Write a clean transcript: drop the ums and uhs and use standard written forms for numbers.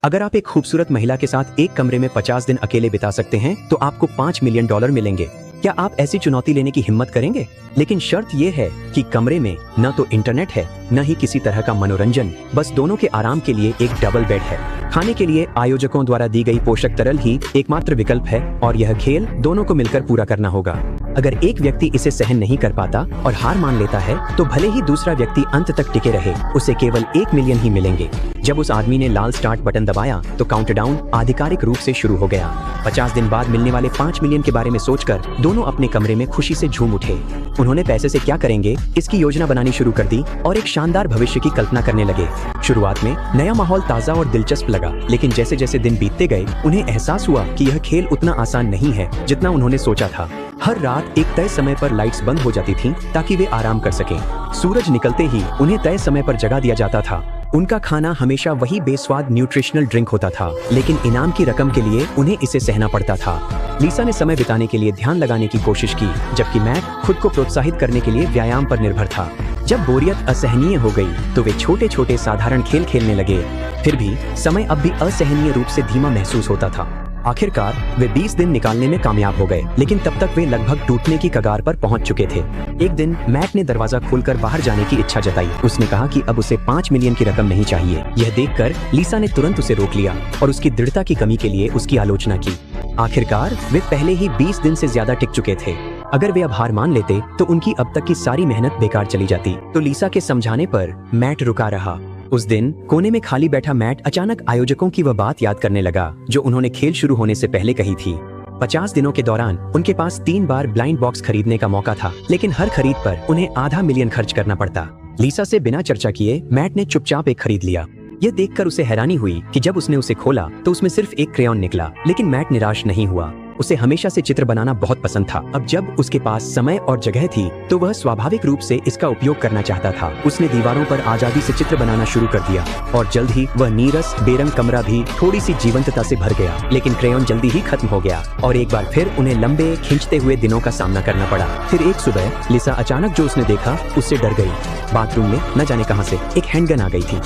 अगर आप एक खूबसूरत महिला के साथ एक कमरे में 50 दिन अकेले बिता सकते हैं तो आपको $5 मिलियन मिलेंगे। क्या आप ऐसी चुनौती लेने की हिम्मत करेंगे? लेकिन शर्त ये है कि कमरे में न तो इंटरनेट है न ही किसी तरह का मनोरंजन, बस दोनों के आराम के लिए एक डबल बेड है। खाने के लिए आयोजकों द्वारा दी गई पोषक तरल ही एकमात्र विकल्प है और यह खेल दोनों को मिलकर पूरा करना होगा। अगर एक व्यक्ति इसे सहन नहीं कर पाता और हार मान लेता है तो भले ही दूसरा व्यक्ति अंत तक टिके रहे, उसे केवल 1 मिलियन ही मिलेंगे। जब उस आदमी ने लाल स्टार्ट बटन दबाया तो काउंटडाउन आधिकारिक रूप से शुरू हो गया। 50 दिन बाद मिलने वाले 5 मिलियन के बारे में सोचकर दोनों अपने कमरे में खुशी से झूम उठे। उन्होंने पैसे से क्या करेंगे इसकी योजना बनानी शुरू कर दी और एक शानदार भविष्य की कल्पना करने लगे। शुरुआत में नया माहौल ताज़ा और दिलचस्प लगा, लेकिन जैसे जैसे दिन बीतते गए उन्हें एहसास हुआ कि यह खेल उतना आसान नहीं है जितना उन्होंने सोचा था। हर रात एक तय समय पर लाइट्स बंद हो जाती थीं ताकि वे आराम कर सकें। सूरज निकलते ही उन्हें तय समय पर जगा दिया जाता था। उनका खाना हमेशा वही बेस्वाद न्यूट्रिशनल ड्रिंक होता था, लेकिन इनाम की रकम के लिए उन्हें इसे सहना पड़ता था। लिसा ने समय बिताने के लिए ध्यान लगाने की कोशिश की, जबकि मैट खुद को प्रोत्साहित करने के लिए व्यायाम पर निर्भर था। जब बोरियत असहनीय हो गई तो वे छोटे छोटे साधारण खेल खेलने लगे। फिर भी समय अब भी असहनीय रूप से धीमा महसूस होता था। आखिरकार वे 20 दिन निकालने में कामयाब हो गए, लेकिन तब तक वे लगभग टूटने की कगार पर पहुंच चुके थे। एक दिन मैट ने दरवाजा खोलकर बाहर जाने की इच्छा जताई। उसने कहा कि अब उसे 5 मिलियन की रकम नहीं चाहिए। यह देखकर लिसा ने तुरंत उसे रोक लिया और उसकी दृढ़ता की कमी के लिए उसकी आलोचना की। आखिरकार वे पहले ही 20 दिन से ज्यादा टिक चुके थे। अगर वे अब हार मान लेते तो उनकी अब तक की सारी मेहनत बेकार चली जाती। तो लिसा के समझाने पर मैट रुका रहा। उस दिन कोने में खाली बैठा मैट अचानक आयोजकों की वह बात याद करने लगा जो उन्होंने खेल शुरू होने से पहले कही थी। 50 दिनों के दौरान उनके पास 3 बार ब्लाइंड बॉक्स खरीदने का मौका था, लेकिन हर खरीद पर उन्हें आधा मिलियन खर्च करना पड़ता। लिसा से बिना चर्चा किए मैट ने चुपचाप एक खरीद लिया। यह देखकर उसे हैरानी हुई कि जब उसने उसे खोला तो उसमें सिर्फ एक क्रेयॉन निकला, लेकिन मैट निराश नहीं हुआ। उसे हमेशा से चित्र बनाना बहुत पसंद था। अब जब उसके पास समय और जगह थी तो वह स्वाभाविक रूप से इसका उपयोग करना चाहता था। उसने दीवारों पर आजादी से चित्र बनाना शुरू कर दिया और जल्द ही वह नीरस बेरंग कमरा भी थोड़ी सी जीवंतता से भर गया। लेकिन क्रेयॉन जल्दी ही खत्म हो गया और एक बार फिर उन्हें लंबे खींचते हुए दिनों का सामना करना पड़ा। फिर एक सुबह लिसा अचानक जो उसने देखा उससे डर गई। बाथरूम में न जाने कहां से एक हैंडगन आ गई थी।